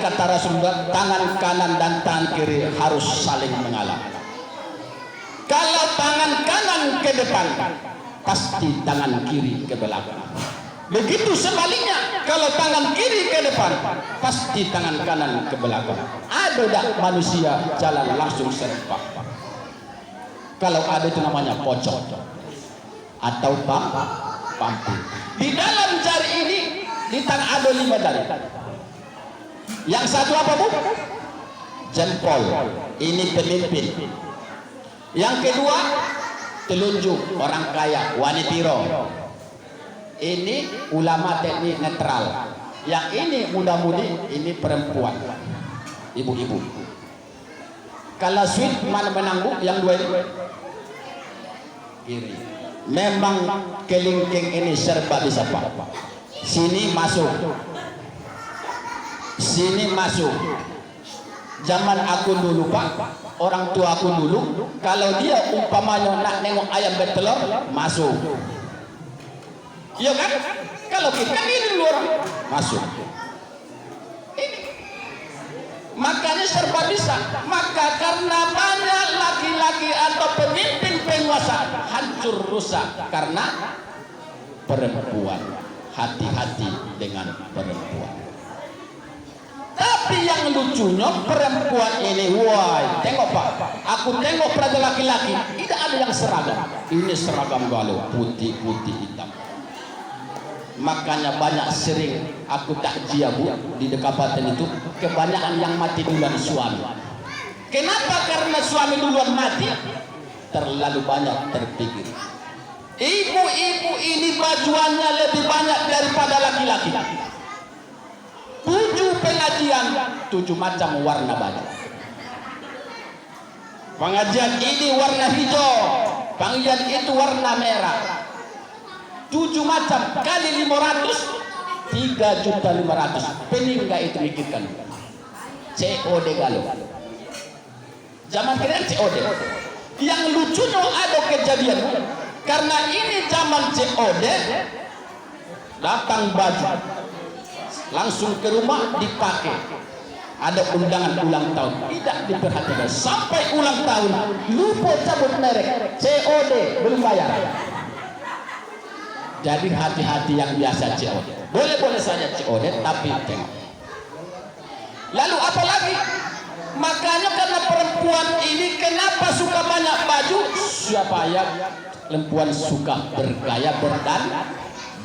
kata Rasulullah, tangan kanan dan tangan kiri harus saling mengalah. Kalau tangan kanan ke depan, pasti tangan kiri ke belakang. Begitu sebaliknya, kalau tangan kiri ke depan, pasti tangan kanan ke belakang. Ada tak manusia jalan langsung serempak? Kalau ada itu namanya pocong atau pampir. Di dalam jari ini, di tangan ada 5 jari. Yang satu apa bu? Jempol. Ini pemimpin. Yang kedua, telunjuk orang kaya, wanitiro. Ini ulama teknik netral. Yang ini muda-mudi, ini perempuan, ibu-ibu. Kalau sweet mana menangguh? Yang dua ini kiri. Memang kelingking ini serba bisa pak. Sini masuk, sini masuk. Zaman aku dulu pak, orang tua aku dulu, kalau dia umpamanya nak nengok ayam bertelur, masuk. Iya kan? Kalau kita kan ini dulu orang masuk. Ini. Makanya serba bisa. Maka karena banyak laki-laki atau pemimpin penguasa hancur rusak karena perempuan. Hati-hati dengan perempuan. Tapi yang lucunya perempuan ini, wah, tengok pak, aku tengok pada laki-laki, tidak ada yang seragam. Ini seragam galau, putih-putih hitam. Makanya banyak sering aku takjiah bu di Kabupaten itu, kebanyakan yang mati duluan suami. Kenapa? Karena suami duluan mati, terlalu banyak terpikir. Ibu-ibu ini bajuannya lebih banyak daripada laki-laki. 7 pengajian, 7 macam warna baju. Pengajian ini warna hijau, pengajian itu warna merah. 7 macam kali 500, 3.500.000. Pening nggak itu mikirkan? COD galau. Zaman kalian COD. Yang lucunya ada kejadian karena ini zaman COD, datang baju langsung ke rumah dipakai. Ada undangan ulang tahun, tidak diperhatikan sampai ulang tahun, lupa cabut merek, COD belum bayar. Jadi hati-hati yang biasa COD. Boleh-boleh saja COD, tapi tengok. Lalu apa lagi? Makanya karena perempuan ini kenapa suka banyak baju? Supaya perempuan suka bergaya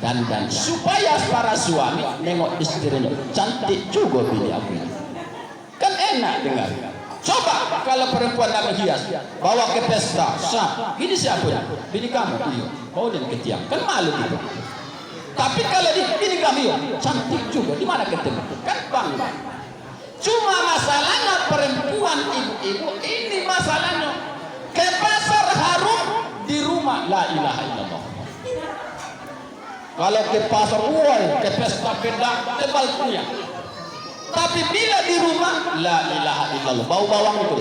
dan supaya para suami nengok istrinya, cantik juga bini aku. Kan enak dengar. Coba kalau perempuan nak hias, bawa ke pesta, sah. Ini siapa ya? Bini kamu, iya. Bawa dia ke tiang, kan malu gitu. Tapi kalau bini kamu, iya, cantik juga. Di mana ketemu? Kan bangga. Cuma masalahnya perempuan ibu-ibu ini masalahnya ke pasar harum, di rumah la ilaha illallah. Kalau ke pasar uang, ke pesta pedang, tebal punya. Tapi bila di rumah, la ilaha illallah, bau bawang itu.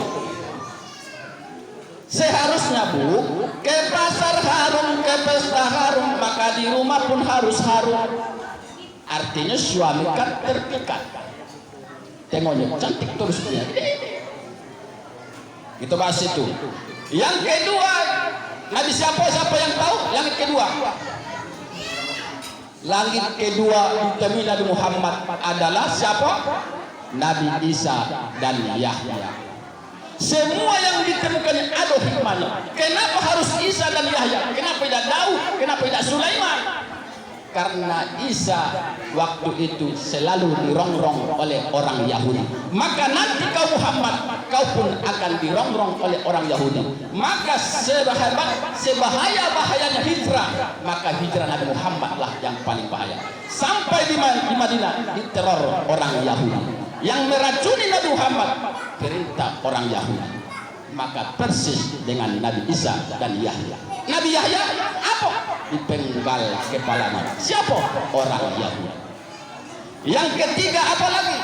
Seharusnya bu, ke pasar harum, ke pesta harum, maka di rumah pun harus harum. Artinya suami kan terpikat. Tengoknya cantik terus dia. Itu bahas itu. Yang kedua, Nabi siapa yang tahu? Yang kedua, langit kedua ditemui Nabi Muhammad adalah siapa? Nabi Isa dan Yahya. Semua yang ditemukan ada hikmahnya. Kenapa harus Isa dan Yahya? Kenapa tidak Daud? Kenapa tidak Sulaiman? Karena Isa waktu itu selalu dirongrong oleh orang Yahudi. Maka nanti kau Muhammad, kau pun akan dirongrong oleh orang Yahudi. Maka sebahaya-bahayanya hijrah, maka hijrah Nabi Muhammad lah yang paling bahaya. Sampai di Madinah diteror orang Yahudi. Yang meracuni Nabi Muhammad perintah orang Yahudi. Maka persis dengan Nabi Isa dan Yahya. Nabi Yahya apa? Dipenggal kepalanya. Siapa? Orang Yahudi. Yang ketiga apa lagi?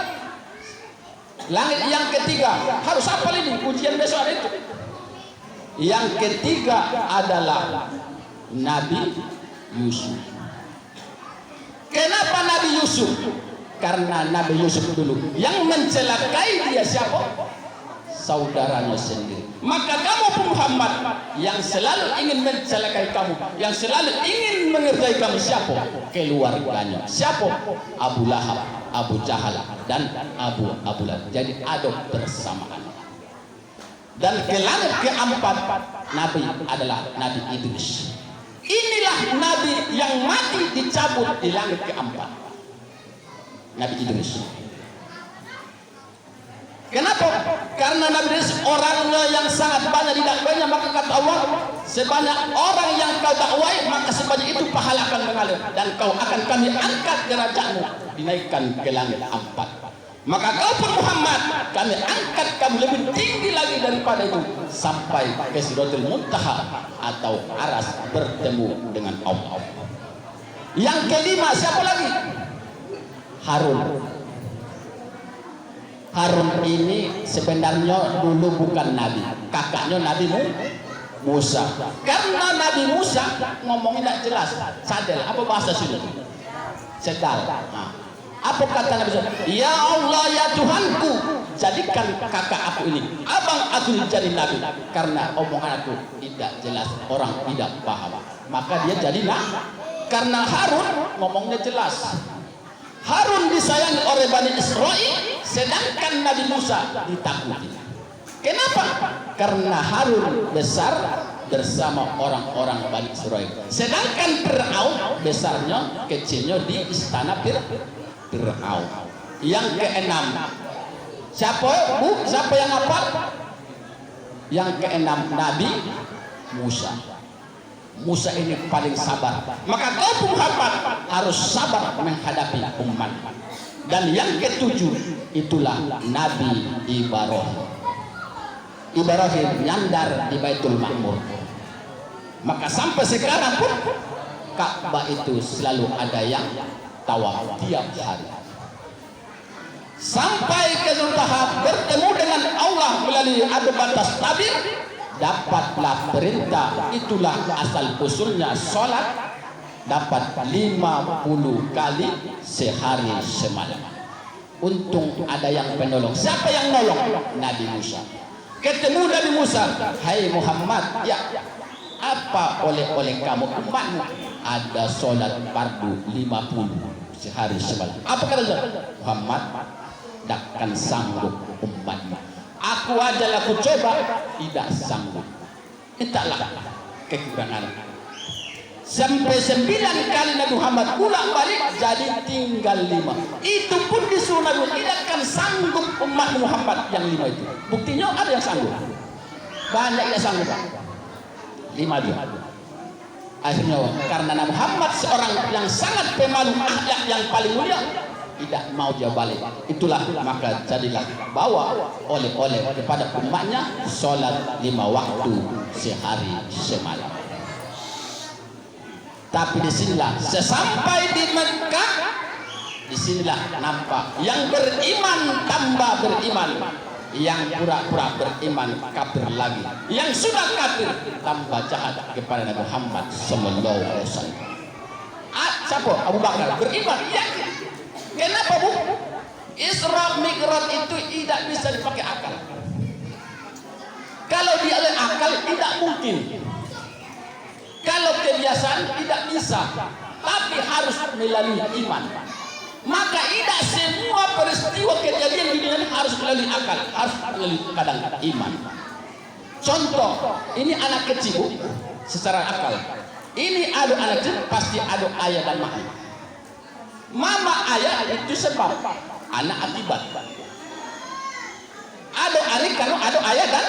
Langit yang ketiga harus apa ini? Ujian besok itu. Yang ketiga adalah Nabi Yusuf. Kenapa Nabi Yusuf? Karena Nabi Yusuf dulu yang mencelakai dia siapa? Saudaranya sendiri. Maka kamu Muhammad yang selalu ingin mencelakai kamu, yang selalu ingin mengerjai kamu siapa? Keluarganya. Siapa? Abu Lahab, Abu Jahal, dan Abu Lahab. Jadi adop bersamaan. Dan ke langit keempat Nabi adalah Nabi Idris. Inilah Nabi yang mati dicabut di langit keempat. Nabi Idris. Kenapa? Karena Nabi Idris orangnya yang sangat banyak didakwainya, maka kata Allah, sebanyak orang yang kau dakwai maka sebanyak itu pahala akan mengalir, dan kau akan kami angkat derajatmu, dinaikkan ke langit empat. Maka kau pun Muhammad, kami angkat kamu lebih tinggi lagi daripada itu sampai ke Sidratul Muntaha atau Aras bertemu dengan Allah. Yang kelima siapa lagi? Harun. Harun ini sebenarnya dulu bukan nabi, kakaknya Nabi Musa. Karena Nabi Musa ngomongnya tidak jelas, sadel. Apa bahasa sini? Sedal. Nah, apa kata Nabi Musa? Ya Allah ya Tuhanku, jadikan kakak aku ini, abang aku jadi nabi. Karena omongan aku tidak jelas, orang tidak paham. Maka dia jadi nabi. Karena Harun ngomongnya jelas. Harun disayangi oleh Bani Israel, sedangkan Nabi Musa ditakuti. Kenapa? Karena Harun besar bersama orang-orang Bani Israel, sedangkan Fir'aun besarnya kecilnya di istana Fir'aun. Yang keenam, siapa? Siapa yang apa? Yang keenam Nabi Musa. Musa ini paling sabar. Maka kau Muhammad harus sabar menghadapi umat. Dan yang ketujuh itulah Nabi Ibrahim. Ibrahim nyandar di Baitul Ma'mur. Maka sampai sekarang pun Ka'bah itu selalu ada yang tawaf tiap hari. Sampai ke tahap bertemu dengan Allah melalui adu batas tabir, dapatlah perintah. Itulah asal usulnya sholat dapat 50 kali sehari semalam. Untung ada yang penolong. Siapa yang nolong? Nabi Musa. Ketemu Nabi Musa, hai Muhammad, ya apa oleh kamu umatmu? Ada sholat fardu 50 sehari semalam. Apa kata Muhammad? Takkan sanggup umatmu. Aku aja aku coba tidak sanggup. Itulah kekurangan. Sampai 9 kali Nabi Muhammad pulang balik jadi tinggal 5. Itu pun disuruh Nabi tidak akan sanggup umat Muhammad yang 5 itu. Buktinya ada yang sanggup. Banyak yang sanggup. 5 dia. Akhirnya karena Nabi Muhammad seorang yang sangat pemalu, akhlak yang paling mulia, tidak mau dia balik. Itulah maka jadilah bawa oleh-oleh kepada umatnya sholat 5 waktu sehari semalam. Tapi disinilah sesampai di Mekah, disinilah nampak yang beriman tambah beriman, yang pura-pura beriman kafir lagi, yang sudah kafir tambah jahat kepada Nabi Muhammad sallallahu alaihi wasallam. Siapa? Abu Bakar beriman. Ya. Kenapa Bu? Isra Mi'raj itu tidak bisa dipakai akal. Kalau dia oleh akal tidak mungkin. Kalau kebiasaan tidak bisa, tapi harus melalui iman. Maka tidak semua peristiwa kejadian di dunia ini harus melalui akal, harus melalui kadang iman. Contoh, ini anak kecil secara akal. Ini ada anak kecil pasti ada ayah dan makna. Mama ayah itu sebab, anak akibat. Ada anak kalau ada ayah dan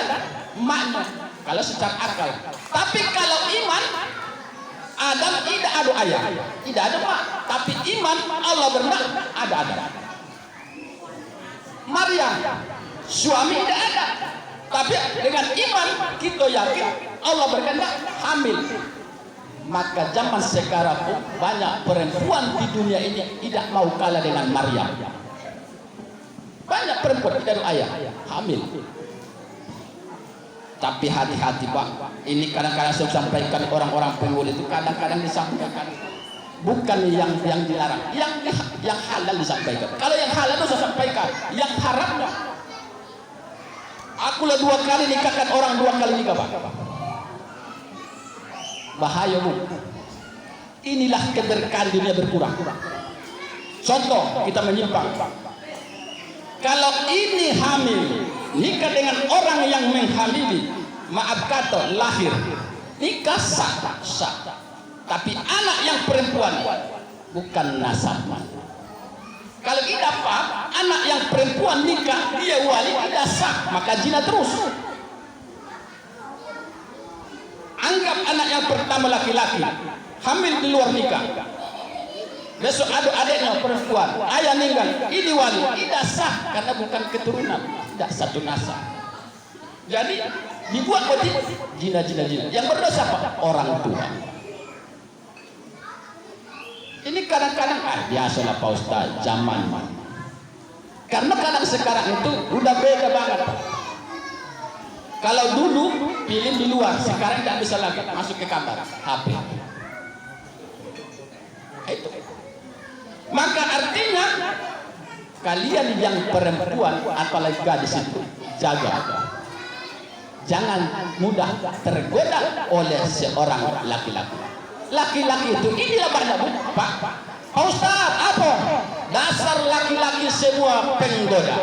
makna. Kalau secara akal. Tapi kalau iman, Adam tidak ada ayah, tidak ada mak. Tapi iman Allah berkehendak ada. Maryam suami tidak ada. Tapi dengan iman kita yakin Allah berkehendak hamil. Maka zaman sekarang banyak perempuan di dunia ini tidak mau kalah dengan Maryam. Banyak perempuan tidak ada ayah hamil. Tapi hati-hati Pak, ini kadang-kadang saya sampaikan orang-orang penggul itu kadang-kadang disampaikan bukan yang dilarang, yang yang halal disampaikan. Kalau yang halal itu saya sampaikan, yang haramnya. Aku lah 2 kali nikahkan orang, 2 kali nikah, Pak. Bahaya, Bu. Inilah keberkahan dunia berkurang. Contoh, kita menyimpang. Kalau ini hamil, nikah dengan orang yang menghamili, maaf kata, lahir, nikah sah. Tapi anak yang perempuan bukan nasab. Kalau tidak, Pak, anak yang perempuan nikah, dia wali, tidak sah, maka zina terus. Anggap anak yang pertama laki-laki hamil di luar nikah, besok ada adiknya perempuan, ayah meninggal, ini wali, tidak sah karena bukan keturunan, tidak satu nasab. Jadi dibuat wajib zina. Yang berdosa apa? Orang tua. Ini kadang-kadang biasalah Pak Ustaz, zaman. Karena kadang sekarang itu udah beda banget. Kalau dulu pilih di luar, sekarang tidak bisa lagi masuk ke kamar, HP. Itu. Maka artinya kalian yang perempuan apalagi gadis itu jaga. Jangan mudah tergoda oleh seorang laki-laki. Laki-laki itu inilah banyak, Pak. Pak Ustaz, apa? Dasar laki-laki semua penggoda.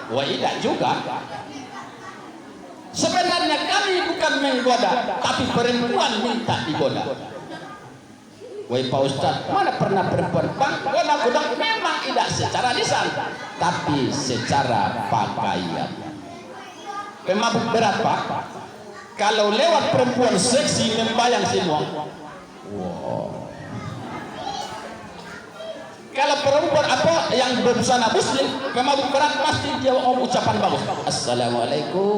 Wah, tidak juga. Sebenarnya kami bukan menggoda, tapi perempuan minta digoda. Wah, Pak Ustaz, mana pernah perempuan goda memang tidak secara lisan, tapi secara pakaian. Pemabuk berat, Pak. Kalau lewat perempuan seksi membayang semua. Wow. Kalau perempuan apa yang berbusana muslim, pemabuk berat pasti dia ucapan bagus. Assalamualaikum.